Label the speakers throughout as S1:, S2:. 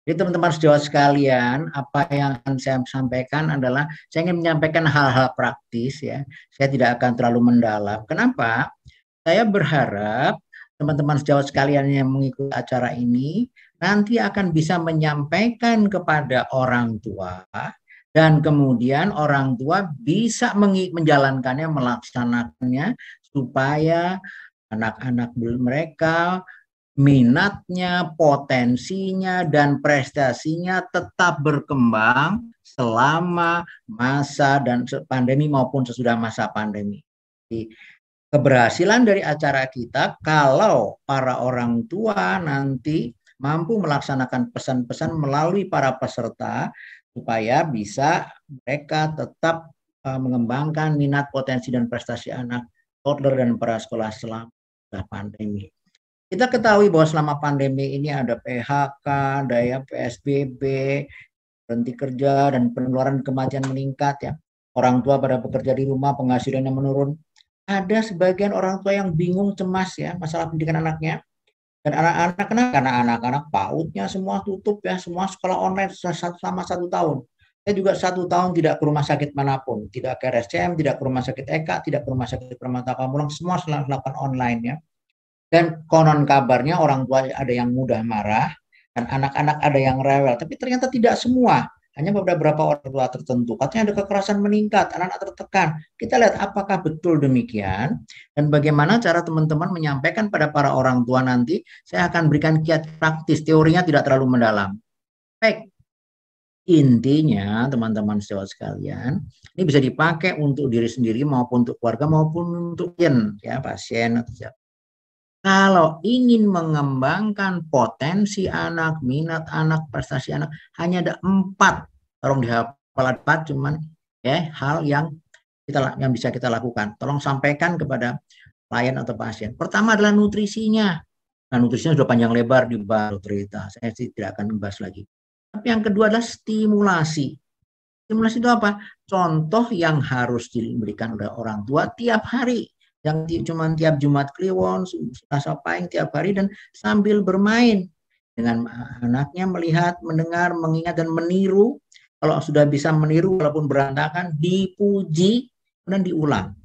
S1: Jadi teman-teman sejawat sekalian, apa yang akan saya sampaikan adalah saya ingin menyampaikan hal-hal praktis ya. Saya tidak akan terlalu mendalam. Kenapa? Saya berharap teman-teman sejawat sekalian yang mengikuti acara ini nanti akan bisa menyampaikan kepada orang tua dan kemudian orang tua bisa menjalankannya, melaksanakannya supaya anak-anak mereka minatnya, potensinya, dan prestasinya tetap berkembang selama masa dan pandemi maupun sesudah masa pandemi. Jadi, keberhasilan dari acara kita kalau para orang tua nanti mampu melaksanakan pesan-pesan melalui para peserta supaya bisa mereka tetap mengembangkan minat, potensi, dan prestasi anak toddler dan prasekolah selama pandemi. Kita ketahui bahwa selama pandemi ini ada PHK, daya PSBB, berhenti kerja, dan penularan kematian meningkat ya. Orang tua pada bekerja di rumah, penghasilannya menurun. Ada sebagian orang tua yang bingung, cemas ya, masalah pendidikan anaknya. Dan anak-anak, kenapa? Karena anak-anak PAUD-nya semua tutup ya, semua sekolah online selama 1 tahun. Saya juga 1 tahun tidak ke rumah sakit manapun, tidak ke RSCM, tidak ke rumah sakit EKA, tidak ke rumah sakit Permata Pamulang, semua dilakukan online ya. Dan konon kabarnya orang tua ada yang mudah marah dan anak-anak ada yang rewel. Tapi ternyata tidak semua. Hanya beberapa orang tua tertentu. Katanya ada kekerasan meningkat, anak-anak tertekan. Kita lihat apakah betul demikian dan bagaimana cara teman-teman menyampaikan pada para orang tua nanti. Saya akan berikan kiat praktis, teorinya tidak terlalu mendalam. Baik, intinya teman-teman sejawat sekalian, ini bisa dipakai untuk diri sendiri maupun untuk keluarga maupun untuk pasien atau siapa. Kalau ingin mengembangkan potensi anak, minat anak, prestasi anak, hanya ada 4. Tolong dihafal 4 cuman ya hal yang bisa kita lakukan. Tolong sampaikan kepada klien atau pasien. Pertama adalah nutrisinya. Nah, nutrisinya sudah panjang lebar di cerita. Saya sih tidak akan bahas lagi. Tapi yang kedua adalah stimulasi. Stimulasi itu apa? Contoh yang harus diberikan oleh orang tua tiap hari. Yang cuma tiap Jumat Kliwon, Selasa Pahing tiap hari dan sambil bermain dengan anaknya melihat, mendengar, mengingat dan meniru. Kalau sudah bisa meniru walaupun berantakan, dipuji dan diulang.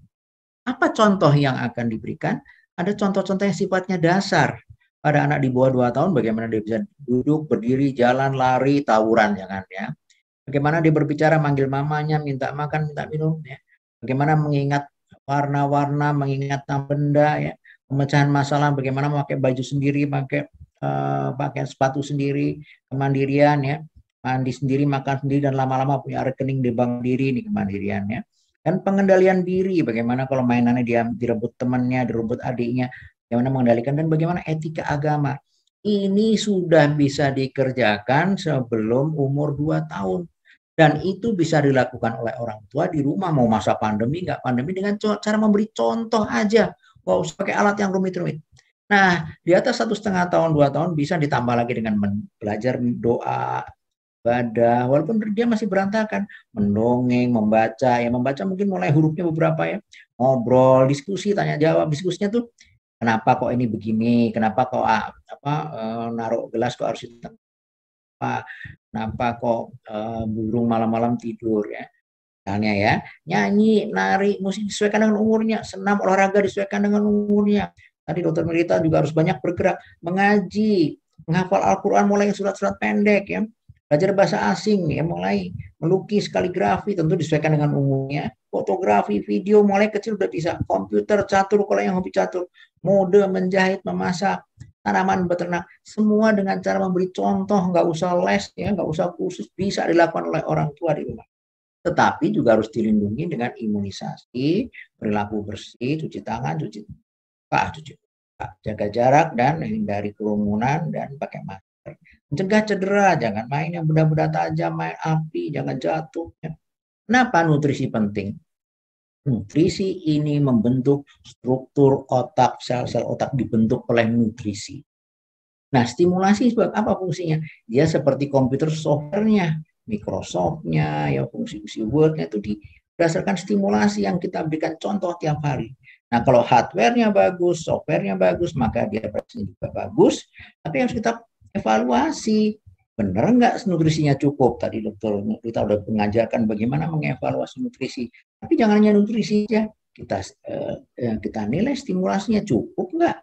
S1: Apa contoh yang akan diberikan? Ada contoh-contoh yang sifatnya dasar. Pada anak di bawah 2 tahun, bagaimana dia bisa duduk, berdiri, jalan, lari, tawuran, jangan ya. Bagaimana dia berbicara, manggil mamanya, minta makan, minta minum, ya. Bagaimana mengingat warna-warna, mengingat benda, ya. Pemecahan masalah, bagaimana memakai baju sendiri, pakai sepatu sendiri, kemandirian, ya. Mandi sendiri, makan sendiri, dan lama-lama punya rekening di bank diri, ini kemandirian, ya. Dan pengendalian diri, bagaimana kalau mainannya dia direbut temannya, direbut adiknya, bagaimana mengendalikan, dan bagaimana etika agama. Ini sudah bisa dikerjakan sebelum umur 2 tahun. Dan itu bisa dilakukan oleh orang tua di rumah, mau masa pandemi, nggak pandemi, dengan cara memberi contoh aja. Nggak usah pakai alat yang rumit-rumit. Nah, di atas 1,5 tahun, 2 tahun bisa ditambah lagi dengan belajar doa, ibadah, walaupun dia masih berantakan, mendongeng, membaca, ya membaca mungkin mulai hurufnya beberapa ya, ngobrol, diskusi, tanya jawab, diskusinya tuh, kenapa kok ini begini, kenapa kok naruh gelas kok harus di kenapa kok burung malam-malam tidur ya. Misalnya ya, nyanyi, nari, musik disesuaikan dengan umurnya, senam, olahraga disesuaikan dengan umurnya. Tadi Dokter Melita juga harus banyak bergerak, mengaji, menghafal Al-Quran mulai surat-surat pendek ya, belajar bahasa asing ya, mulai melukis, kaligrafi tentu disesuaikan dengan umurnya, fotografi, video mulai kecil udah bisa, komputer, catur kalau yang hobi catur, mode, menjahit, memasak, tanaman, beternak, semua dengan cara memberi contoh, nggak usah les ya, nggak usah khusus, bisa dilakukan oleh orang tua di rumah. Tetapi juga harus dilindungi dengan imunisasi, perilaku bersih, cuci tangan, cuci jaga jarak dan hindari kerumunan dan pakai masker. Mencegah cedera, jangan main yang benda-benda tajam, main api, jangan jatuh. Kenapa nutrisi penting? Nutrisi ini membentuk struktur otak, sel-sel otak dibentuk oleh nutrisi. Nah, stimulasi sebab apa fungsinya? Dia seperti komputer software-nya, Microsoft-nya, ya fungsi-fungsi Word-nya itu berdasarkan stimulasi yang kita berikan contoh tiap hari. Nah, kalau hardware-nya bagus, software-nya bagus, maka dia juga bagus. Tapi harus kita evaluasi. Benar nggak nutrisinya cukup? Tadi dokter kita udah mengajarkan bagaimana mengevaluasi nutrisi. Tapi jangan hanya nutrisi aja. Kita nilai stimulasinya cukup nggak?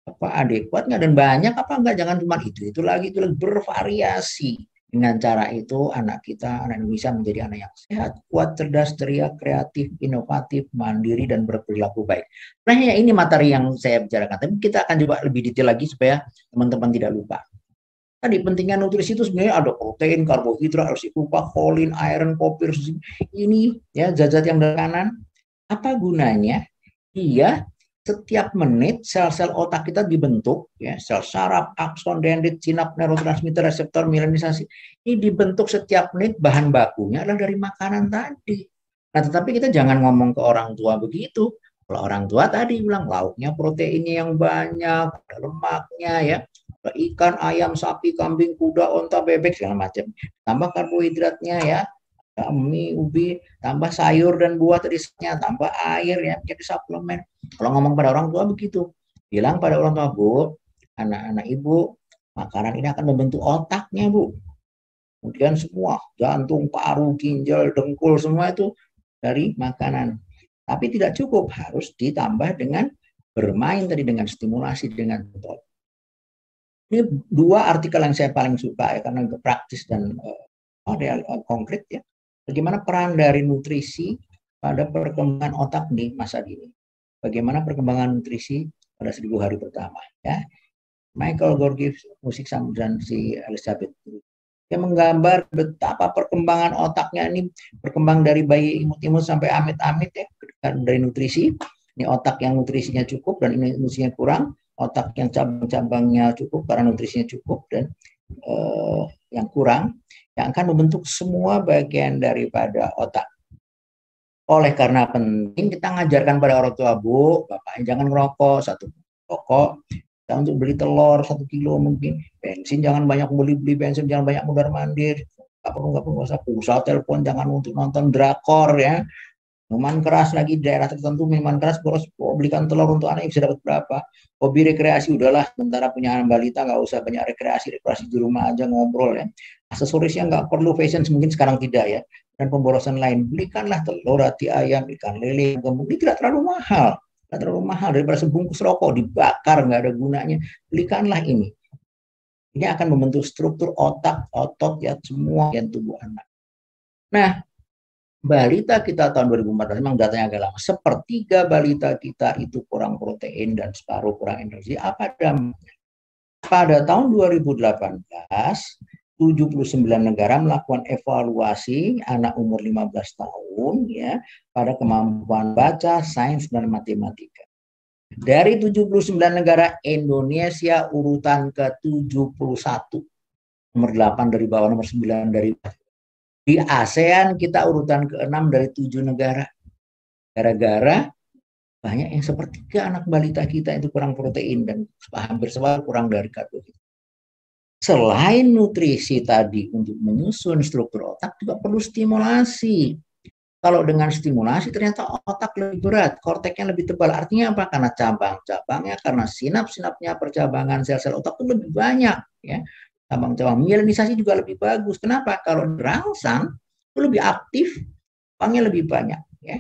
S1: Apa adekuat nggak dan banyak apa enggak? Jangan cuma itu lagi bervariasi. Dengan cara itu anak Indonesia menjadi anak yang sehat, kuat, cerdas, ceria, kreatif, inovatif, mandiri, dan berperilaku baik. Nah, ya ini materi yang saya bicarakan. Tapi kita akan coba lebih detail lagi supaya teman-teman tidak lupa. Tadi pentingnya nutrisi itu sebenarnya ada protein, karbohidrat, harus lupa, kolin, iron, kopir, ini ya zat-zat yang dari kanan. Apa gunanya? Iya, setiap menit sel-sel otak kita dibentuk, ya, sel saraf, akson, dendrit, sinap, neurotransmitter, reseptor, mielinisasi. Ini dibentuk setiap menit, bahan bakunya adalah dari makanan tadi. Nah, tetapi kita jangan ngomong ke orang tua begitu. Kalau orang tua tadi bilang lauknya proteinnya yang banyak, ada lemaknya ya, ada ikan, ayam, sapi, kambing, kuda, onta, bebek segala macam. Tambah karbohidratnya ya, mie, ubi, tambah sayur dan buah tadinya, tambah air ya, jadi suplemen. Kalau ngomong pada orang tua begitu, bilang pada orang tua, Bu, anak-anak ibu, makanan ini akan membentuk otaknya, Bu. Kemudian semua, jantung, paru, ginjal, dengkul, semua itu dari makanan. Tapi tidak cukup, harus ditambah dengan bermain tadi, dengan stimulasi, dengan betul. Ini dua artikel yang saya paling suka ya, karena praktis dan konkret ya. Bagaimana peran dari nutrisi pada perkembangan otak di masa dini. Bagaimana perkembangan nutrisi pada 1000 hari pertama ya. Michael Gurdjieff, musik dan si Elizabeth. Dia menggambar betapa perkembangan otaknya ini berkembang dari bayi imut-imut sampai amit-amit ya, dari nutrisi. Ini otak yang nutrisinya cukup dan ini nutrisinya kurang, otak yang cabang-cabangnya cukup karena nutrisinya cukup dan yang kurang, yang akan membentuk semua bagian daripada otak. Oleh karena penting kita ngajarkan pada orang tua, Bu, Bapak jangan ngerokok, satu rokok, kita untuk beli telur 1 kilo mungkin, bensin jangan banyak beli bensin, jangan banyak mundar-mandir, nggak perlu pulsa telepon, jangan untuk nonton drakor ya. Minuman keras lagi di daerah tertentu, minuman keras boros, belikan telur untuk anak bisa dapat berapa. Hobi rekreasi udahlah, sementara punya anak balita nggak usah banyak rekreasi di rumah aja ngobrol ya. Aksesorisnya nggak perlu, fashion mungkin sekarang tidak ya. Dan pemborosan lain, belikanlah telur, hati ayam, ikan lele, ini tidak terlalu mahal. Tidak terlalu mahal daripada sebungkus rokok dibakar nggak ada gunanya. Belikanlah ini. Ini akan membentuk struktur otak, otot ya semua yang tubuh anak. Nah, balita kita tahun 2014 memang datanya agak lama. Sepertiga balita kita itu kurang protein dan separuh kurang energi. Apa dampaknya? Pada tahun 2018, 79 negara melakukan evaluasi anak umur 15 tahun ya pada kemampuan baca, sains, dan matematika. Dari 79 negara, Indonesia urutan ke-71. Nomor 8 dari bawah, nomor 9 dari bawah. Di ASEAN kita urutan ke-6 dari 7 negara. Gara-gara banyak yang sepertiga anak balita kita itu kurang protein dan hampir separuh kurang dari karbohidrat. Selain nutrisi tadi untuk menyusun struktur otak juga perlu stimulasi. Kalau dengan stimulasi ternyata otak lebih berat, korteknya lebih tebal. Artinya apa? Karena cabang-cabangnya, karena sinap-sinapnya percabangan sel-sel otak itu lebih banyak ya. Cabang-cabang mielinisasi juga lebih bagus. Kenapa? Kalau dirangsang itu lebih aktif, cabangnya lebih banyak ya.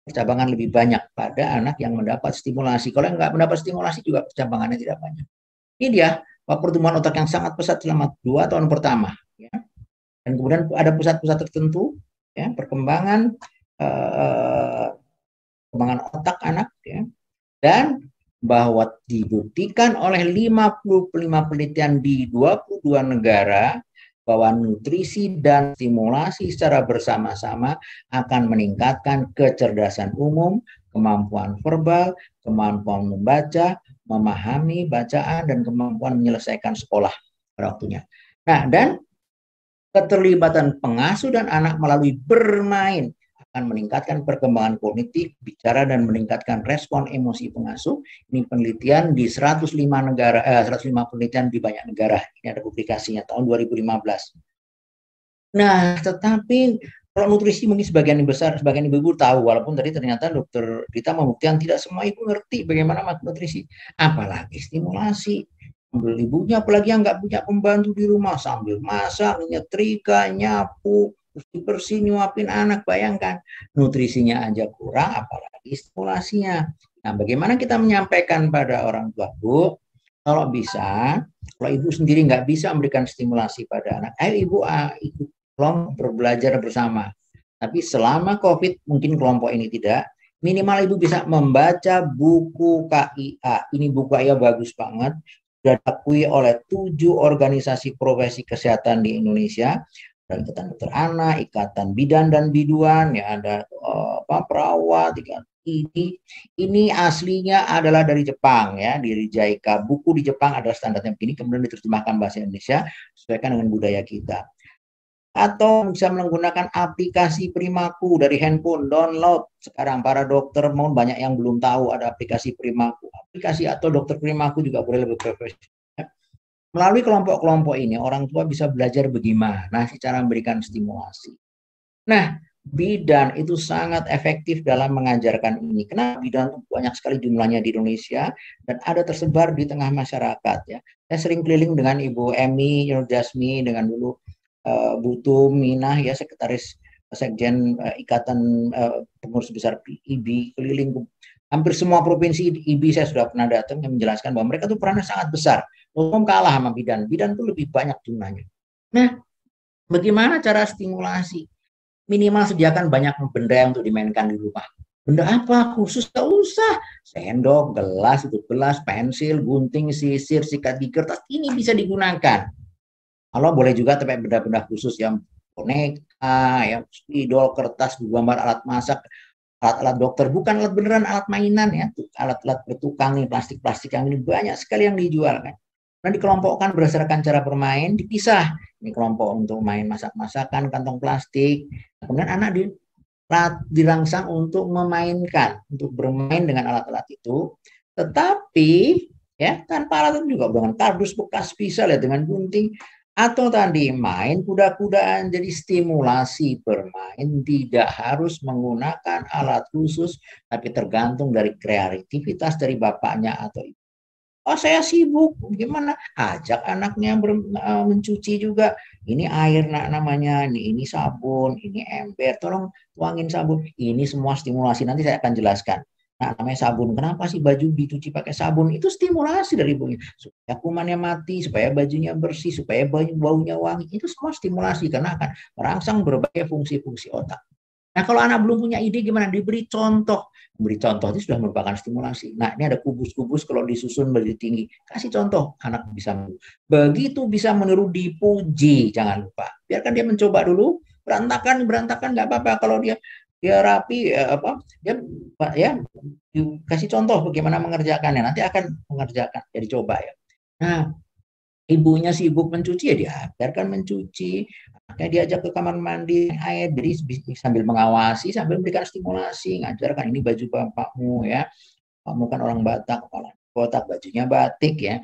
S1: Percabangan lebih banyak pada anak yang mendapat stimulasi. Kalau yang nggak mendapat stimulasi juga percabangannya tidak banyak. Ini dia pertumbuhan otak yang sangat pesat selama 2 tahun pertama ya. Dan kemudian ada pusat-pusat tertentu ya, perkembangan otak anak ya. Dan bahwa dibuktikan oleh 55 penelitian di 22 negara bahwa nutrisi dan stimulasi secara bersama-sama akan meningkatkan kecerdasan umum, kemampuan verbal, kemampuan membaca, memahami bacaan, dan kemampuan menyelesaikan sekolah pada waktunya. Nah, dan keterlibatan pengasuh dan anak melalui bermain akan meningkatkan perkembangan kognitif, bicara, dan meningkatkan respon emosi pengasuh. Ini penelitian di 105 negara, 105 penelitian di banyak negara. Ini ada publikasinya tahun 2015. Nah, tetapi kalau nutrisi mungkin sebagian besar, sebagian ibu tahu, walaupun tadi ternyata dokter Dita membuktikan tidak semua ibu ngerti bagaimana nutrisi. Apalagi stimulasi. Sambil ibunya apalagi yang nggak punya pembantu di rumah sambil masak, nyetrika, nyapu, bersih-bersih, nyuapin anak. Bayangkan nutrisinya aja kurang, apalagi stimulasinya. Nah, bagaimana kita menyampaikan pada orang tua, Bu? Kalau bisa, kalau ibu sendiri nggak bisa memberikan stimulasi pada anak, ayo ibu ikut kelompok belajar bersama. Tapi selama COVID mungkin kelompok ini tidak, minimal ibu bisa membaca buku KIA. Ini buku KIA bagus banget, sudah diakui oleh 7 organisasi profesi kesehatan di Indonesia. Ada Ikatan Dokter Anak, Ikatan Bidan dan Biduan, ya ada perawat, ini aslinya adalah dari Jepang ya, dari JICA. Buku di Jepang adalah standarnya begini, kemudian diterjemahkan bahasa Indonesia sesuaikan dengan budaya kita. Atau bisa menggunakan aplikasi Primaku dari handphone, download. Sekarang para dokter mau banyak yang belum tahu ada aplikasi Primaku. Aplikasi atau dokter Primaku juga boleh lebih profesional. Melalui kelompok-kelompok ini, orang tua bisa belajar bagaimana cara memberikan stimulasi. Nah, bidan itu sangat efektif dalam mengajarkan ini. Kenapa bidan itu banyak sekali jumlahnya di Indonesia dan ada tersebar di tengah masyarakat ya. Saya sering keliling dengan Ibu Emi, Nur Jasmi, dengan dulu Bu Tum, Minah ya, sekretaris Sekjen Ikatan Pengurus Besar IBI, keliling hampir semua provinsi IBI saya sudah pernah datang yang menjelaskan bahwa mereka itu perannya sangat besar. Umum kalah sama bidan. Bidan itu lebih banyak jumlahnya. Nah, bagaimana cara stimulasi? Minimal sediakan banyak benda yang untuk dimainkan di rumah. Benda apa? Khusus gak usah. Sendok, gelas, itu gelas, pensil, gunting, sisir, sikat gigi, kertas. Ini bisa digunakan. Kalau boleh juga tapi benda-benda khusus yang boneka, ya, spidol, kertas, gambar alat masak, alat-alat dokter, bukan alat beneran, alat mainan ya, alat-alat bertukang nih, plastik-plastik yang ini banyak sekali yang dijual kan. Nah, dikelompokkan berdasarkan cara bermain, dipisah. Ini kelompok untuk main masak-masakan, kantong plastik. Kemudian anak dirangsang untuk memainkan, untuk bermain dengan alat-alat itu. Tetapi ya tanpa alat juga, dengan kardus bekas bisa lihat, dengan gunting, atau tadi main kuda-kudaan. Jadi stimulasi bermain tidak harus menggunakan alat khusus, tapi tergantung dari kreativitas dari bapaknya atau ibu. Oh, saya sibuk, gimana? Ajak anaknya mencuci juga. Ini air namanya, ini sabun, ini ember, tolong tuangin sabun. Ini semua stimulasi, nanti saya akan jelaskan. Nah, namanya sabun. Kenapa sih baju dicuci pakai sabun? Itu stimulasi dari ibunya. Supaya kumannya mati, supaya bajunya bersih, supaya baunya wangi. Itu semua stimulasi, karena akan merangsang berbagai fungsi-fungsi otak. Nah, kalau anak belum punya ide gimana? Diberi contoh. Memberi contoh itu sudah merupakan stimulasi. Nah, ini ada kubus-kubus kalau disusun berdiri tinggi. Kasih contoh, anak bisa meniru. Begitu bisa meniru, dipuji. Jangan lupa. Biarkan dia mencoba dulu. Berantakan nggak apa-apa. Kalau dia rapi, dia kasih contoh bagaimana mengerjakannya. Nanti akan mengerjakan. Jadi coba ya. Nah, ibunya sibuk mencuci, ya diajarkan mencuci. Makanya diajak ke kamar mandi air, jadi sambil mengawasi, sambil memberikan stimulasi, ngajarkan ini baju bapakmu ya, kamu kan orang Batak, kepala botak, bajunya batik ya,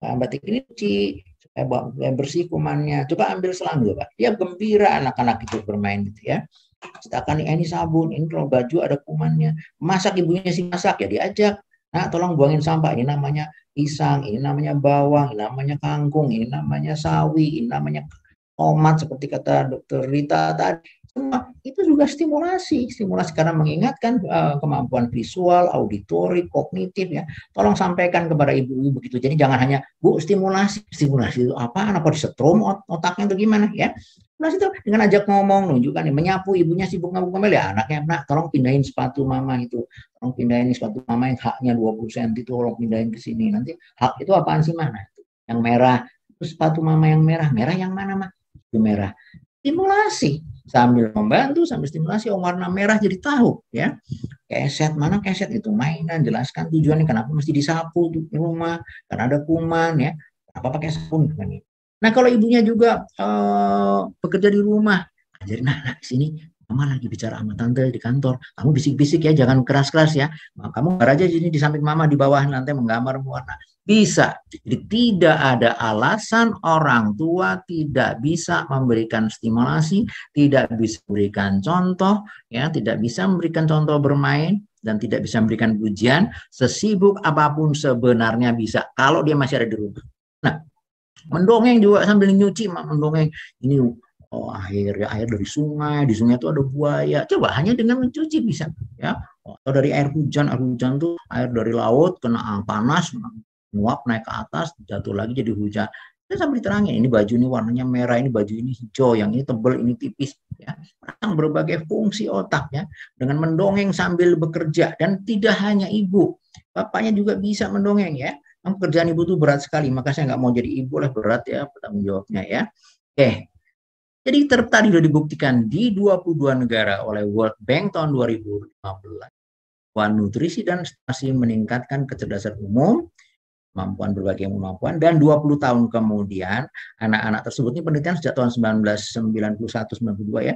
S1: batik ini cuci supaya bersih kumannya. Coba ambil selang juga, dia gembira anak-anak itu bermain gitu ya. Sedangkan ini sabun, ini kalau baju ada kumannya. Masak, ibunya sih masak ya diajak. Nah, tolong buangin sampah. Ini namanya pisang, ini namanya bawang, ini namanya kangkung, ini namanya sawi, ini namanya tomat seperti kata Dokter Rita tadi. Semua itu juga stimulasi karena mengingatkan kemampuan visual, auditori, kognitif ya. Tolong sampaikan kepada ibu-ibu begitu. Jadi jangan hanya, Bu, stimulasi itu apa? Apa disetrum otaknya atau gimana ya? Stimulasi itu dengan ajak ngomong, nunjukkan, menyapu, ibunya sibuk ngomel ya, anaknya, nak tolong pindahin sepatu mama itu. Tolong pindahin sepatu mama yang haknya 20 cm itu, tolong pindahin ke sini. Nanti hak itu apaan sih, mana? Yang merah. Terus sepatu mama yang merah yang mana, mah? Itu merah. Stimulasi sambil membantu, sambil stimulasi, warna merah jadi tahu ya. Keset, mana keset itu, mainan, jelaskan tujuannya, kenapa mesti disapu di rumah, karena ada kuman ya, kenapa pakai sabun. Nah, kalau ibunya juga bekerja di rumah, ajarin, nah sini mama lagi bicara sama tante di kantor, kamu bisik-bisik ya, jangan keras-keras ya, kamu gambar aja sini di samping mama di bawah nanti menggambar warna. Bisa. Jadi tidak ada alasan orang tua tidak bisa memberikan stimulasi, tidak bisa memberikan contoh, ya, tidak bisa memberikan contoh bermain, dan tidak bisa memberikan pujian. Sesibuk apapun sebenarnya bisa, kalau dia masih ada di rumah. Nah, mendongeng juga sambil nyuci, mendongeng ini, oh, air dari sungai, di sungai itu ada buaya. Coba hanya dengan mencuci bisa, ya. Atau dari air hujan tuh air dari laut kena panas, menguap naik ke atas, jatuh lagi jadi hujan. Kita sambil diterangin, ini baju ini warnanya merah, ini baju ini hijau, yang ini tebal, ini tipis, ya. Berbagai fungsi otak, ya, dengan mendongeng sambil bekerja. Dan tidak hanya ibu, bapaknya juga bisa mendongeng, ya. Pekerjaan ibu itu berat sekali, maka saya nggak mau jadi ibu lah, berat ya bertanggung jawabnya, ya. Oke, jadi tadi sudah dibuktikan di 22 negara oleh World Bank tahun 2015 bahwa nutrisi dan stasi meningkatkan kecerdasan umum, kemampuan berbagai kemampuan, dan 20 tahun kemudian anak-anak tersebut, ini penelitian sejak tahun 1991-92, ya,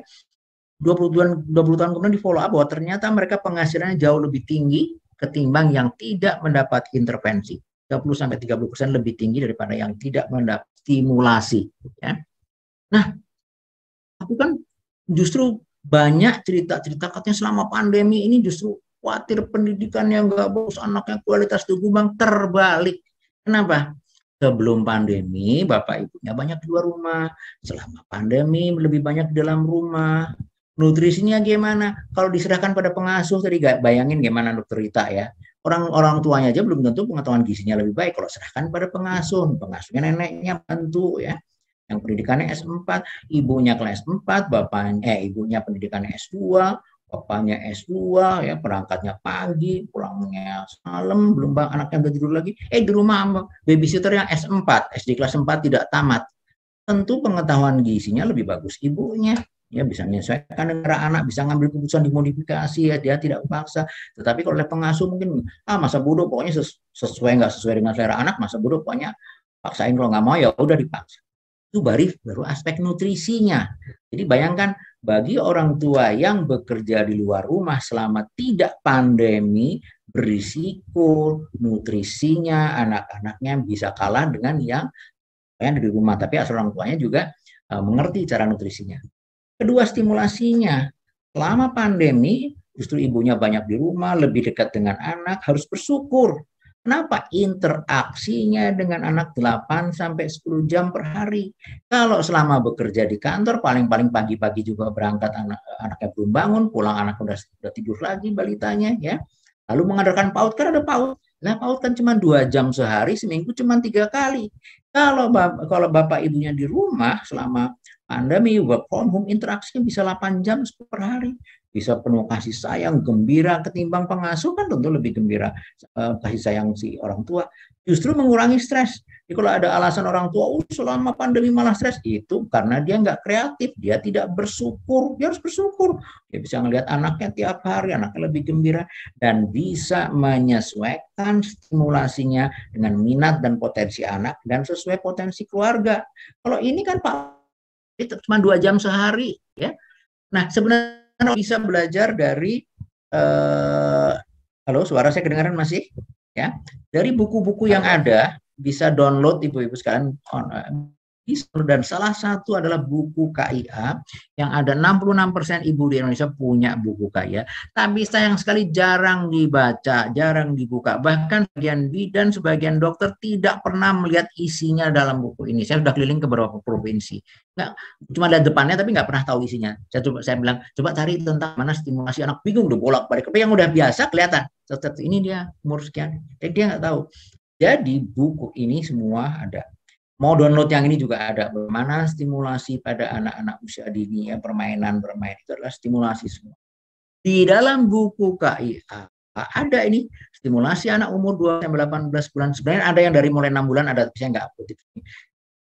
S1: 20 tahun kemudian di follow up bahwa ternyata mereka penghasilannya jauh lebih tinggi ketimbang yang tidak mendapat intervensi. 30-30% lebih tinggi daripada yang tidak mendapat stimulasi, ya. Nah, tapi kan justru banyak cerita-cerita katanya selama pandemi ini justru khawatir pendidikan yang nggak bagus, anaknya kualitas tubuh, terbalik. Kenapa? Sebelum pandemi, bapak ibunya banyak di luar rumah. Selama pandemi, lebih banyak di dalam rumah. Nutrisinya gimana? Kalau diserahkan pada pengasuh, tadi gak bayangin gimana dokter Rita, ya. Orang tuanya aja belum tentu pengetahuan gizinya lebih baik. Kalau serahkan pada pengasuh, pengasuhnya neneknya bantu, ya, yang pendidikannya S4, ibunya kelas 4, ibunya pendidikannya S2, bapaknya S2, ya, berangkatnya pagi, pulangnya malam, belum anaknya udah tidur lagi, di rumah babysitter yang S4, SD kelas 4 tidak tamat. Tentu pengetahuan gizinya lebih bagus ibunya, ya, bisa menyesuaikan dengan anak, bisa ngambil keputusan dimodifikasi, ya, dia tidak memaksa. Tetapi kalau oleh pengasuh mungkin masa bodoh, pokoknya nggak sesuai dengan selera anak, masa bodoh pokoknya paksain, kalau nggak mau ya udah dipaksa. Itu baru aspek nutrisinya. Jadi bayangkan bagi orang tua yang bekerja di luar rumah selama tidak pandemi, berisiko nutrisinya anak-anaknya bisa kalah dengan yang di rumah, tapi asal orang tuanya juga mengerti cara nutrisinya. Kedua, stimulasinya. Selama pandemi, justru ibunya banyak di rumah, lebih dekat dengan anak, harus bersyukur. Kenapa? Interaksinya dengan anak 8-10 jam per hari. Kalau selama bekerja di kantor, paling-paling pagi-pagi juga berangkat, anaknya belum bangun, pulang anak udah tidur lagi balitanya, ya. Lalu mengadakan PAUD, kan ada PAUD. Nah, PAUD kan cuma 2 jam sehari, seminggu cuma 3 kali. Kalau bapak ibunya di rumah selama pandemi, work from home, interaksinya bisa 8 jam per hari. Bisa penuh kasih sayang, gembira, ketimbang pengasuh kan tentu lebih gembira kasih sayang si orang tua. Justru mengurangi stres. Jadi kalau ada alasan orang tua, selama pandemi malah stres, itu karena dia nggak kreatif, dia tidak bersyukur. Dia harus bersyukur. Dia bisa melihat anaknya tiap hari, anaknya lebih gembira, dan bisa menyesuaikan stimulasinya dengan minat dan potensi anak, dan sesuai potensi keluarga. Kalau ini kan Pak, itu cuma 2 jam sehari, ya. Nah, sebenarnya bisa belajar dari halo, suara saya kedengaran masih? Ya. Dari buku-buku yang ada, bisa download ibu-ibu sekalian, dan salah satu adalah buku KIA yang ada 66% ibu di Indonesia punya buku KIA, tapi sayang sekali jarang dibaca, jarang dibuka. Bahkan sebagian bidan, sebagian dokter tidak pernah melihat isinya dalam buku ini. Saya sudah keliling ke beberapa provinsi, nggak, cuma lihat depannya tapi nggak pernah tahu isinya. Saya bilang coba cari tentang mana stimulasi anak, bingung, udah bolak-balik. Tapi yang udah biasa kelihatan, ini dia umur sekian, dia nggak tahu. Jadi buku ini semua ada. Mau download yang ini juga ada. Bagaimana stimulasi pada anak-anak usia dini, ya, permainan itu adalah stimulasi semua. Di dalam buku KIA ada ini stimulasi anak umur 2-18 bulan. Sebenarnya ada yang dari mulai 6 bulan, ada, saya nggak upload itu.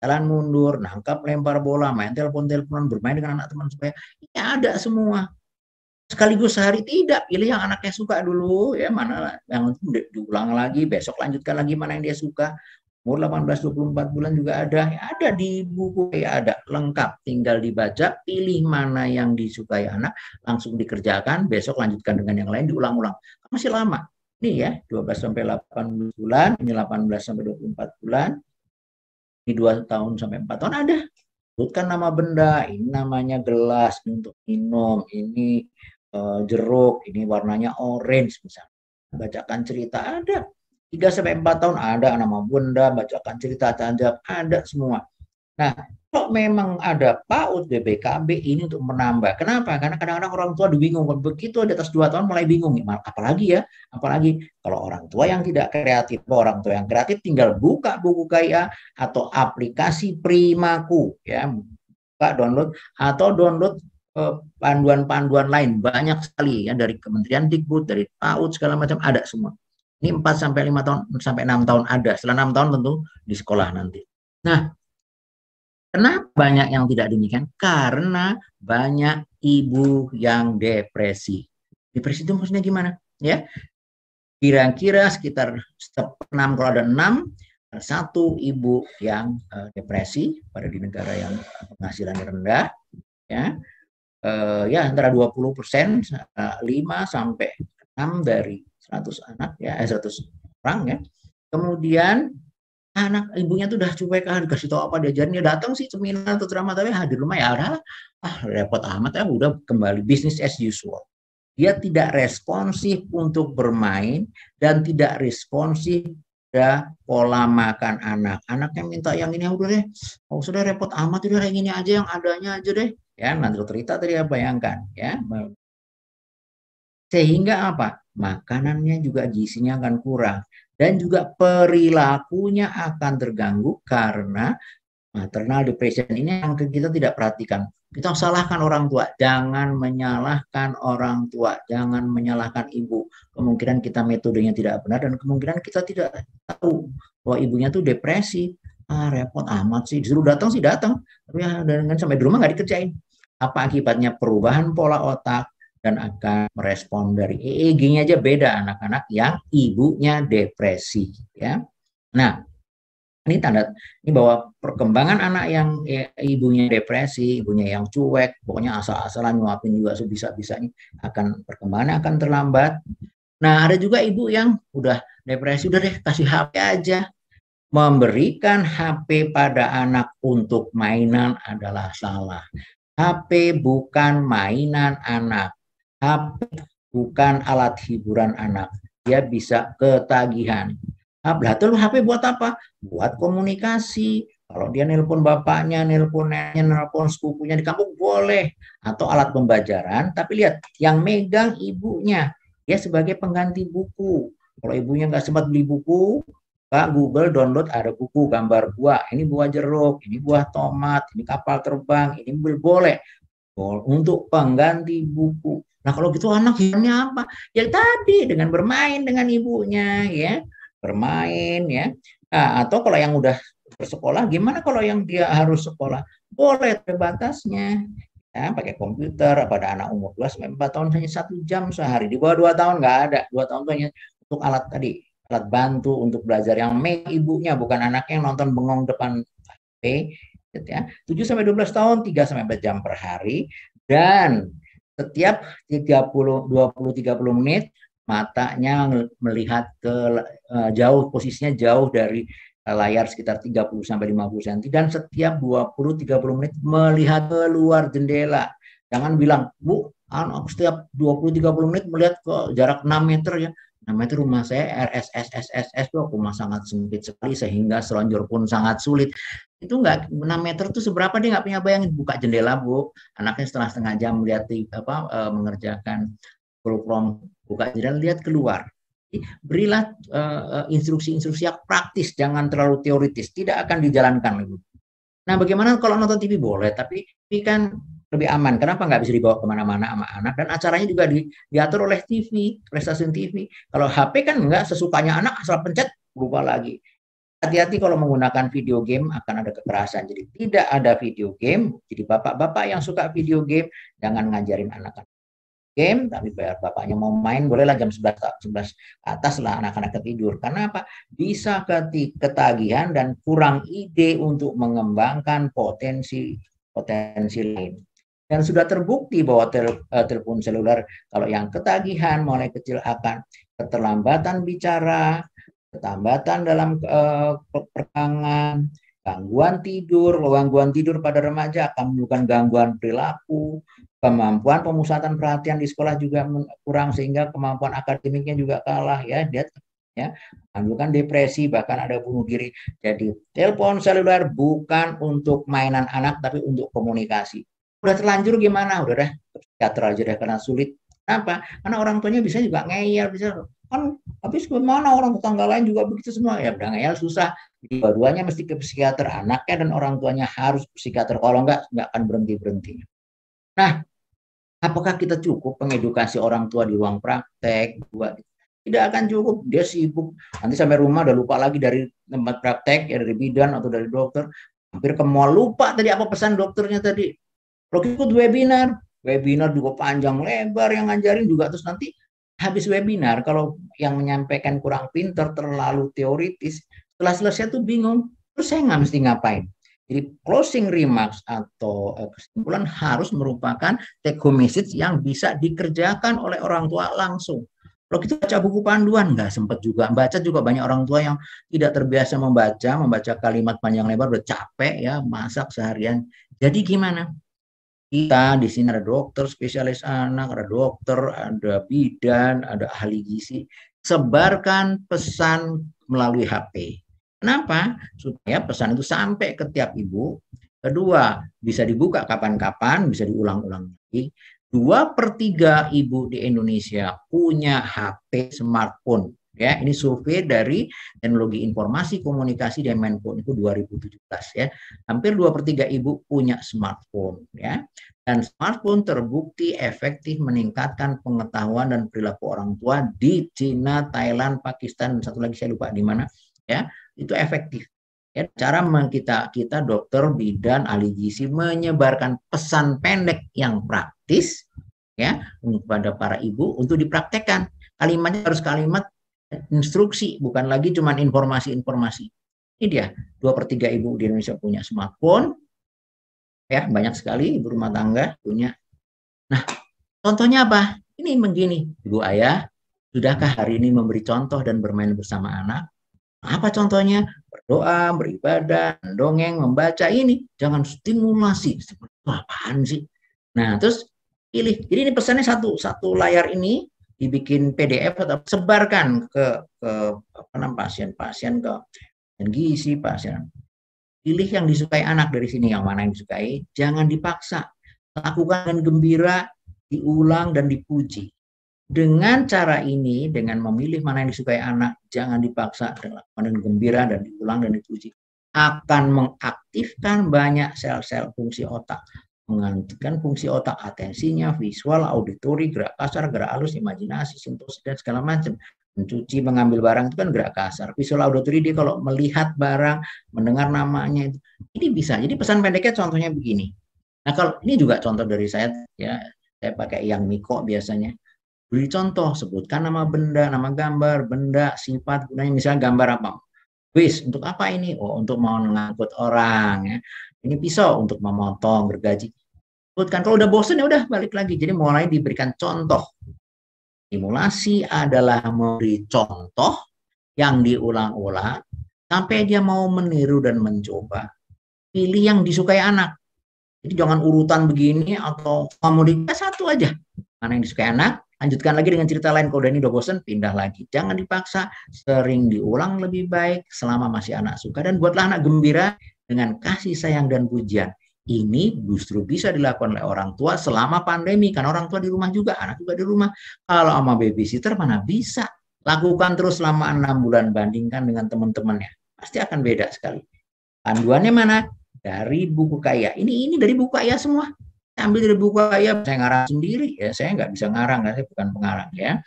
S1: Jalan mundur, nangkap, lempar bola, main telepon-teleponan, bermain dengan anak teman supaya ini ada semua. Sekaligus sehari tidak, pilih yang anaknya suka dulu, ya, mana yang diulang lagi, besok lanjutkan lagi mana yang dia suka. Umur 18-24 bulan juga ada di buku, ya, ada lengkap, tinggal dibaca, pilih mana yang disukai anak, langsung dikerjakan, besok lanjutkan dengan yang lain, diulang-ulang. Masih lama. Ini ya, 12-18 bulan, ini 18-24 bulan, ini 2 tahun sampai 4 tahun ada. Sebutkan nama benda, ini namanya gelas untuk minum, ini jeruk, ini warnanya orange misalnya. Bacakan cerita, ada. 3 sampai 4 tahun ada nama bunda, bacakan cerita tajam, ada semua. Nah, kalau memang ada PAUD BPKB ini untuk menambah. Kenapa? Karena kadang-kadang orang tua bingung. Begitu di atas 2 tahun mulai bingung. Apalagi ya, apalagi kalau orang tua yang tidak kreatif, orang tua yang kreatif tinggal buka buku KIA atau aplikasi Primaku, ya, buka download atau download panduan-panduan lain banyak sekali ya dari Kementerian Dikbud, dari PAUD segala macam ada semua. Ini 4 sampai 5 tahun sampai 6 tahun ada. Setelah 6 tahun tentu di sekolah nanti. Nah, kenapa banyak yang tidak demikian? Karena banyak ibu yang depresi. Depresi itu maksudnya gimana? Ya, kira-kira sekitar 6, kalau ada 6, satu ibu yang depresi pada di negara yang penghasilannya rendah, ya, ya antara 20%, 5 sampai 6 dari 100 anak, ya, 100 orang, ya. Kemudian anak ibunya tuh udah cuek, dikasih tahu apa diajarin, dia datang sih seminar atau ceramah, tapi di rumah ya udah, repot amat ya, udah kembali business as usual. Dia tidak responsif untuk bermain dan tidak responsif pada pola makan anak. Anaknya minta yang ini, udah deh, sudah repot amat, udah kayak gini aja, yang adanya aja deh. Ya, nanti cerita tadi ya, bayangkan ya. Sehingga apa? Makanannya juga gizinya akan kurang dan juga perilakunya akan terganggu karena maternal depression ini yang kita tidak perhatikan. Kita salahkan orang tua, jangan menyalahkan orang tua, jangan menyalahkan ibu. Kemungkinan kita metodenya tidak benar dan kemungkinan kita tidak tahu bahwa ibunya tuh depresi. Repot amat sih, disuruh datang sih datang, tapi ya dengan sampai di rumah nggak dikerjain. Apa akibatnya? Perubahan pola otak dan akan merespon dari EEG-nya aja beda anak-anak yang ibunya depresi, ya. Nah, ini tanda ini bahwa perkembangan anak yang ibunya depresi, ibunya yang cuek, pokoknya asal-asalan nyuapin juga sebisa-bisanya, perkembangannya akan terlambat. Nah, ada juga ibu yang udah depresi, udah deh kasih HP aja. Memberikan HP pada anak untuk mainan adalah salah. HP bukan mainan anak. HP bukan alat hiburan anak. Dia bisa ketagihan. Tuh HP buat apa? Buat komunikasi. Kalau dia nelpon bapaknya, nelpon neneknya, nelpon sepupunya di kampung boleh. Atau alat pembelajaran. Tapi lihat, yang megang ibunya. Dia sebagai pengganti buku. Kalau ibunya nggak sempat beli buku, Google download ada buku gambar buah. Ini buah jeruk, ini buah tomat, ini kapal terbang, ini boleh. Untuk pengganti buku. Nah, kalau gitu anak hiburannya apa? Ya tadi dengan bermain dengan ibunya, ya. Bermain, ya. Nah, atau kalau yang udah bersekolah, gimana kalau yang dia harus sekolah? Boleh terbatasnya. Ya, pakai komputer pada anak umur 2 sampai 4 tahun hanya 1 jam sehari. Di bawah 2 tahun nggak ada. 2 tahun hanya untuk alat tadi, alat bantu untuk belajar yang ibunya, bukan anaknya yang nonton bengong depan HP. Ya. 7 sampai 12 tahun 3 sampai 4 jam per hari dan setiap 20-30 menit matanya melihat ke jauh, posisinya jauh dari layar sekitar 30 sampai 50 cm dan setiap 20-30 menit melihat keluar jendela. Jangan bilang, "Bu, setiap 20-30 menit melihat ke jarak 6 meter ya." Namanya itu rumah saya RSSSSS tuh rumah sangat sempit sekali sehingga selonjor pun sangat sulit. Itu enggak 6 meter itu seberapa dia nggak punya bayangin. Buka jendela, Bu. Anaknya setengah jam melihat mengerjakan program, buka jendela lihat keluar. Berilah instruksi-instruksi yang praktis, jangan terlalu teoritis, tidak akan dijalankan. Nah, bagaimana kalau nonton TV boleh, tapi kan lebih aman. Kenapa nggak bisa dibawa kemana-mana sama anak? Dan acaranya juga diatur oleh TV, oleh stasiun TV. Kalau HP kan nggak, sesukanya anak asal pencet berubah lagi. Hati-hati kalau menggunakan video game akan ada kekerasan. Jadi tidak ada video game. Jadi bapak-bapak yang suka video game jangan ngajarin anak-anak game, tapi bapaknya mau main bolehlah jam 11 atas lah anak-anak ketidur. Karena apa? Bisa ketagihan dan kurang ide untuk mengembangkan potensi lain. Dan sudah terbukti bahwa telepon seluler kalau yang ketagihan mulai kecil akan keterlambatan bicara, keterlambatan dalam perkembangan, gangguan tidur pada remaja akan menimbulkan gangguan perilaku, kemampuan pemusatan perhatian di sekolah juga kurang sehingga kemampuan akademiknya juga kalah ya. Dia ya, menimbulkan depresi, bahkan ada bunuh diri. Jadi telepon seluler bukan untuk mainan anak, tapi untuk komunikasi. Udah terlanjur gimana? Udah deh, psikiater aja deh karena sulit. Kenapa? Karena orang tuanya bisa juga ngeyel, bisa kan habis gimana orang tetangga lain juga begitu semua, ya udah ngeyel susah. Jadi dua-duanya mesti ke psikiater, anaknya dan orang tuanya harus psikiater, kalau enggak akan berhenti-berhenti. Nah, apakah kita cukup mengedukasi orang tua di ruang praktek? Tidak akan cukup, dia sibuk. Nanti sampai rumah udah lupa lagi dari tempat praktek, ya dari bidan atau dari dokter. Hampir ke mall, lupa tadi apa pesan dokternya tadi. Kalau ikut webinar, webinar juga panjang lebar yang ngajarin juga, terus nanti habis webinar kalau yang menyampaikan kurang pintar, terlalu teoritis, setelah selesai tuh bingung, terus saya nggak mesti ngapain. Jadi closing remarks atau kesimpulan harus merupakan take home message yang bisa dikerjakan oleh orang tua langsung. Kalau kita baca buku panduan, nggak sempat juga. Baca juga banyak orang tua yang tidak terbiasa membaca kalimat panjang lebar, udah capek ya, masak seharian. Jadi gimana? Kita di sini ada dokter spesialis anak, ada dokter, ada bidan, ada ahli gizi. Sebarkan pesan melalui HP. Kenapa? Supaya pesan itu sampai ke tiap ibu. Kedua, bisa dibuka kapan-kapan, bisa diulang-ulang lagi. 2/3 ibu di Indonesia punya HP smartphone. Ya, ini survei dari Teknologi Informasi Komunikasi dan Menpon itu 2017 ya. Hampir 2/3 ibu punya smartphone ya. Dan smartphone terbukti efektif meningkatkan pengetahuan dan perilaku orang tua di Cina, Thailand, Pakistan, dan satu lagi saya lupa di mana ya. Itu efektif. Ya, cara kita dokter, bidan, ahli gizi menyebarkan pesan pendek yang praktis ya kepada para ibu untuk dipraktekkan. Kalimatnya harus kalimat instruksi, bukan lagi cuma informasi-informasi. Ini dia, 2/3 ibu di Indonesia punya smartphone, ya banyak sekali ibu rumah tangga punya. Nah, contohnya apa? Ini begini, ibu ayah, sudahkah hari ini memberi contoh dan bermain bersama anak? Apa contohnya? Berdoa, beribadah, dongeng, membaca, ini. Jangan stimulasi. Apaan sih? Nah, terus pilih. Jadi ini pesannya satu layar ini dibikin PDF atau sebarkan ke pasien-pasien, ke gizi, pasien. Pilih yang disukai anak dari sini, yang mana yang disukai. Jangan dipaksa. Lakukan dengan gembira, diulang dan dipuji. Dengan cara ini, dengan memilih mana yang disukai anak, jangan dipaksa, dengan gembira dan diulang dan dipuji, akan mengaktifkan banyak sel-sel fungsi otak, menghentikan fungsi otak, atensinya, visual, auditori, gerak kasar, gerak halus, imajinasi, sintosis, dan segala macam. Mencuci, mengambil barang itu kan gerak kasar. Visual, auditory, dia kalau melihat barang, mendengar namanya, ini bisa. Jadi pesan pendeknya contohnya begini. Nah, kalau ini juga contoh dari saya, ya, saya pakai yang Miko biasanya. Beri contoh, sebutkan nama benda, nama gambar, benda, sifat, gunanya, misalnya gambar apa? Wis, untuk apa ini? Oh, untuk mau mengangkut orang ya. Ini pisau untuk memotong, gergaji. Sebutkan. Kalau udah bosan ya udah balik lagi. Jadi mulai diberikan contoh. Simulasi adalah memberi contoh yang diulang-ulang sampai dia mau meniru dan mencoba. Pilih yang disukai anak. Jadi jangan urutan begini atau kamu satu aja. Mana yang disukai anak, lanjutkan lagi dengan cerita lain. Kalau udah ini udah bosan, pindah lagi. Jangan dipaksa, sering diulang lebih baik selama masih anak suka. Dan buatlah anak gembira dengan kasih sayang dan pujian. Ini justru bisa dilakukan oleh orang tua selama pandemi. Karena orang tua di rumah juga, anak juga di rumah. Kalau sama babysitter mana bisa. Lakukan terus selama 6 bulan, bandingkan dengan teman-temannya. Pasti akan beda sekali. Panduannya mana? Dari buku Kaya. Ini dari buku Kaya semua. Ambil dari buku Kaya, saya ngarang sendiri ya, saya nggak bisa ngarang, saya bukan pengarang ya.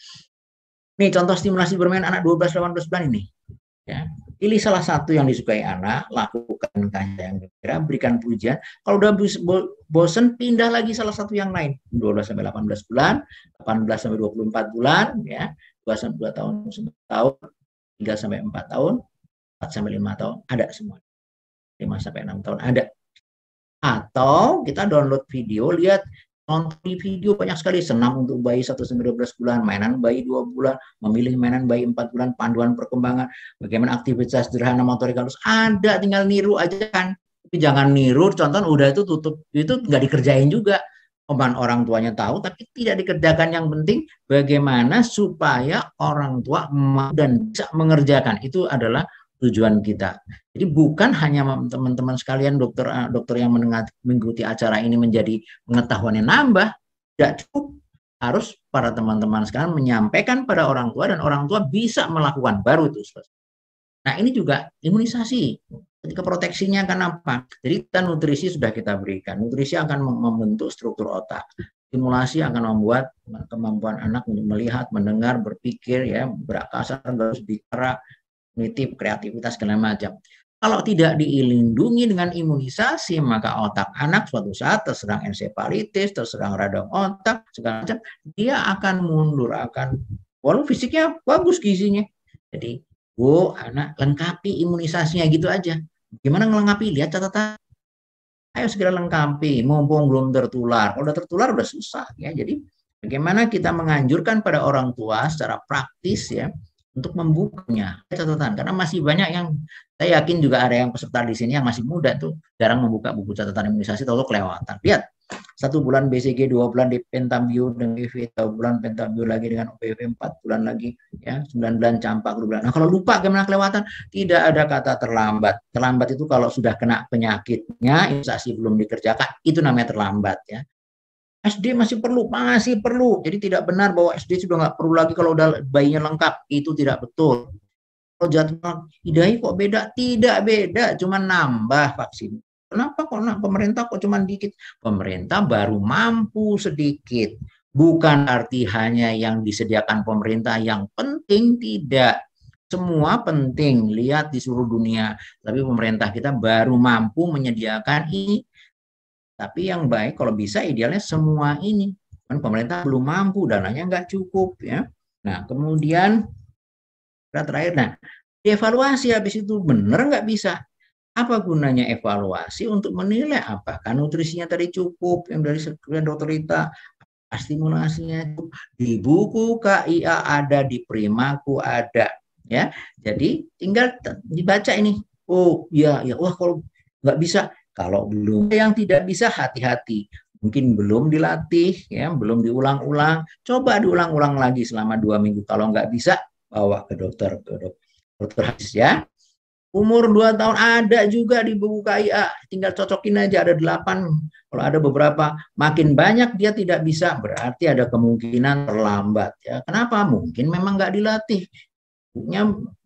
S1: Nih contoh stimulasi bermain anak 12-18 bulan ini. Ya. Pilih salah satu yang disukai anak, lakukan yang gembira, berikan pujian. Kalau udah bosen, pindah lagi salah satu yang lain. 12-18 bulan, 18-24 bulan, ya, 2 tahun, 1 tahun, 3-4 tahun, 4-5 tahun, ada semua. 5-6 tahun ada. Atau kita download video, lihat nonton video banyak sekali, senam untuk bayi 1-12 bulan, mainan bayi 2 bulan, memilih mainan bayi 4 bulan, panduan perkembangan, bagaimana aktivitas sederhana motorik halus, ada, tinggal niru aja kan. Tapi jangan niru, contoh udah itu tutup, itu nggak dikerjain juga. orang tuanya tahu, tapi tidak dikerjakan. Yang penting bagaimana supaya orang tua mau dan bisa mengerjakan. Itu adalah tujuan kita. Jadi bukan hanya teman-teman sekalian dokter yang mengikuti acara ini menjadi pengetahuannya nambah, tidak cukup. Harus para teman-teman sekalian menyampaikan pada orang tua dan orang tua bisa melakukan, baru itu selesai. Nah ini juga imunisasi. Ketika proteksinya kan apa? Jadi kita nutrisi sudah kita berikan. Nutrisi akan membentuk struktur otak. Stimulasi akan membuat kemampuan anak melihat, mendengar, berpikir, ya, berakasar, harus bicara, kognitif, kreativitas, segala macam. Kalau tidak dilindungi dengan imunisasi, maka otak anak suatu saat terserang ensefalitis, terserang radang otak, segala macam, dia akan mundur, walau fisiknya bagus gizinya. Jadi, anak lengkapi imunisasinya gitu aja. Gimana ngelengkapi? Lihat catatan. Ayo segera lengkapi, mumpung belum tertular. Kalau udah tertular udah susah ya. Jadi, bagaimana kita menganjurkan pada orang tua secara praktis ya, untuk membukanya catatan, karena masih banyak yang saya yakin juga ada yang peserta di sini yang masih muda tuh jarang membuka buku catatan imunisasi, tahu kelewatan. Lihat, 1 bulan BCG, 2 bulan di Pentabio dengan IV, 2 bulan Pentabio lagi dengan OPV, 4 bulan lagi ya, 9 bulan campak, 2 bulan. Nah kalau lupa gimana kelewatan? Tidak ada kata terlambat. Terlambat itu kalau sudah kena penyakitnya, imunisasi belum dikerjakan, itu namanya terlambat ya. SD masih perlu. Jadi tidak benar bahwa SD sudah nggak perlu lagi kalau udah bayinya lengkap. Itu tidak betul. Kalau jadwal IDAI kok beda? Tidak beda, cuma nambah vaksin. Kenapa kok pemerintah kok cuma dikit? Pemerintah baru mampu sedikit. Bukan arti hanya yang disediakan pemerintah yang penting, tidak. Semua penting, lihat di seluruh dunia. Tapi pemerintah kita baru mampu menyediakan ini. Tapi yang baik kalau bisa idealnya semua ini. Kan pemerintah belum mampu, dananya nggak cukup ya. Nah kemudian terakhir, nah dievaluasi habis itu benar nggak bisa. Apa gunanya evaluasi? Untuk menilai apakah nutrisinya tadi cukup, yang dari sekian dokter Rita, stimulasinya cukup. Di buku KIA ada, di Primaku ada ya. Jadi tinggal dibaca ini. Oh iya, wah kalau nggak bisa. Kalau belum, yang tidak bisa hati-hati. Mungkin belum dilatih, ya, belum diulang-ulang. Coba diulang-ulang lagi selama 2 minggu. Kalau nggak bisa, bawa ke dokter hadis ya. Umur 2 tahun ada juga di buku KIA. Tinggal cocokin aja, ada 8. Kalau ada beberapa, makin banyak dia tidak bisa, berarti ada kemungkinan terlambat. Ya. Kenapa? Mungkin memang nggak dilatih.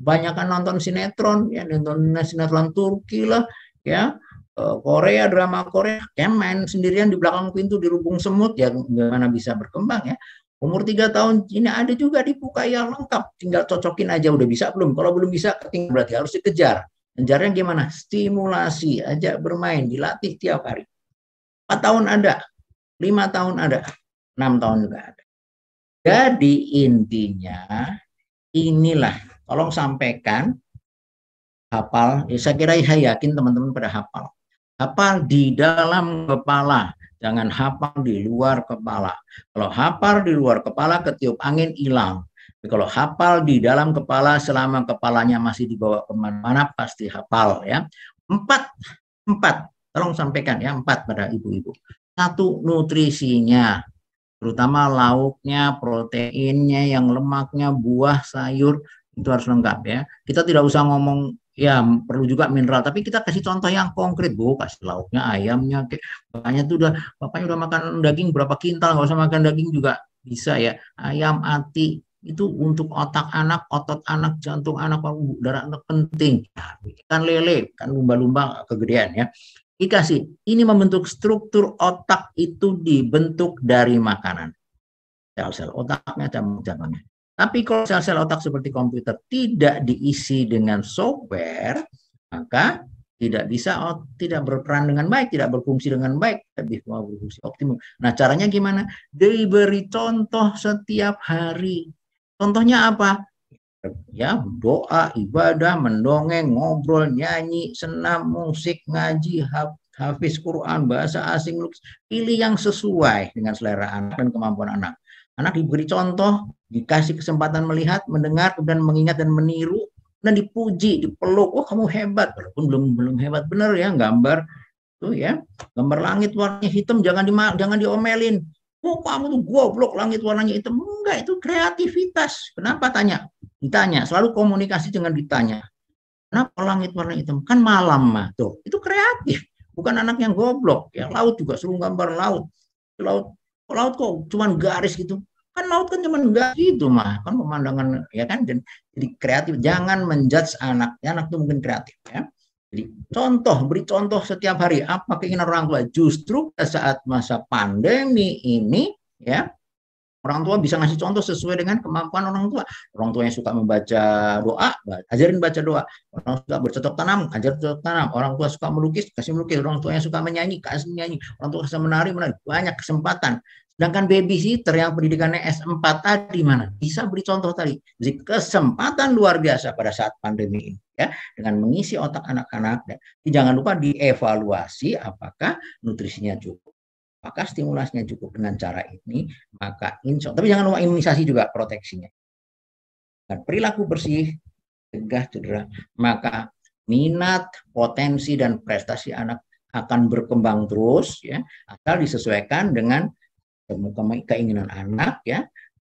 S1: Banyak kan nonton sinetron, ya, nonton sinetron Turki lah, ya. Korea, drama Korea, kan main sendirian di belakang pintu di rubung semut, ya gimana bisa berkembang ya. Umur 3 tahun ini ada juga di buku yang lengkap, tinggal cocokin aja, udah bisa belum? Kalau belum bisa, berarti harus dikejar. Kejarnya gimana? Stimulasi, ajak bermain, dilatih tiap hari. 4 tahun ada, 5 tahun ada, 6 tahun juga ada. Jadi intinya inilah, tolong sampaikan, hafal, ya saya kira saya yakin teman-teman pada hafal. Hafal di dalam kepala, jangan hafal di luar kepala. Kalau hafal di luar kepala, ketiup angin hilang. Tapi kalau hafal di dalam kepala, selama kepalanya masih dibawa kemana-mana, pasti hafal ya. 4, tolong sampaikan ya, 4 pada ibu-ibu. 1, nutrisinya, terutama lauknya, proteinnya, yang lemaknya, buah, sayur, itu harus lengkap ya. Kita tidak usah ngomong ya perlu juga mineral, tapi kita kasih contoh yang konkret, Bu, kasih lauknya, ayamnya, bapaknya tuh bapaknya udah makan daging berapa kintal, nggak usah makan daging juga bisa ya. Ayam, ati, itu untuk otak anak, otot anak, jantung anak, darah anak penting. Ikan lele, kan lumba-lumba kegedean ya. Dikasih, ini membentuk struktur otak itu dibentuk dari makanan. Sel-sel otaknya, cabang-cabangnya. Tapi kalau sel-sel otak seperti komputer tidak diisi dengan software, maka tidak bisa, tidak berperan dengan baik, tidak berfungsi dengan baik, lebih mau berfungsi optimum. Nah, caranya gimana? Diberi contoh setiap hari. Contohnya apa? Ya, doa, ibadah, mendongeng, ngobrol, nyanyi, senam, musik, ngaji, hafiz Quran, bahasa asing, pilih yang sesuai dengan selera anak dan kemampuan anak. Anak diberi contoh, dikasih kesempatan melihat, mendengar, kemudian mengingat dan meniru, dan dipuji, dipeluk, oh kamu hebat, walaupun belum hebat benar ya, gambar Tuh ya, gambar langit warnanya hitam jangan diomelin. Oh, kamu tuh goblok, langit warnanya hitam. Enggak, itu kreativitas. Kenapa tanya? Ditanya, selalu komunikasi dengan ditanya. Kenapa langit warna hitam? Kan malam mah. Tuh, itu kreatif. Bukan anak yang goblok. Ya, laut juga suruh gambar laut. Laut laut kok cuman garis gitu. Kan laut kan cuman garis gitu mah. Kan pemandangan ya kan, jadi kreatif. Jangan menjudge anak. Ya, anak itu mungkin kreatif ya. Jadi beri contoh setiap hari apa keinginan orang tua. Justru saat masa pandemi ini ya, orang tua bisa ngasih contoh sesuai dengan kemampuan orang tua. Orang tua yang suka membaca doa, ajarin baca doa. Orang suka bercocok tanam, ajar bercocok tanam. Orang tua suka melukis, kasih melukis. Orang tua yang suka menyanyi, kasih menyanyi. Orang tua suka menari. Banyak kesempatan. Sedangkan babysitter yang pendidikannya S4 tadi mana? Bisa beri contoh tadi. Jadi kesempatan luar biasa pada saat pandemi ini. Ya, dengan mengisi otak anak-anak. Jangan lupa dievaluasi apakah nutrisinya cukup. Maka stimulasinya cukup dengan cara ini, maka insya Allah. Tapi jangan lupa imunisasi juga proteksinya. Dan perilaku bersih, cegah cedera, maka minat, potensi, dan prestasi anak akan berkembang terus, ya, asal disesuaikan dengan keinginan anak, ya,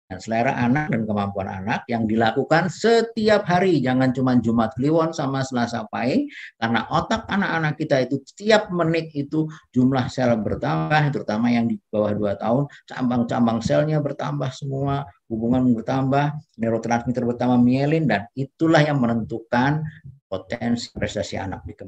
S1: dan selera anak dan kemampuan anak yang dilakukan setiap hari. Jangan cuma Jumat Kliwon sama Selasa Pahing, karena otak anak-anak kita itu setiap menit itu jumlah sel bertambah, terutama yang di bawah 2 tahun, cabang-cabang selnya bertambah semua, hubungan bertambah, neurotransmitter bertambah, mielin, dan itulah yang menentukan potensi prestasi anak di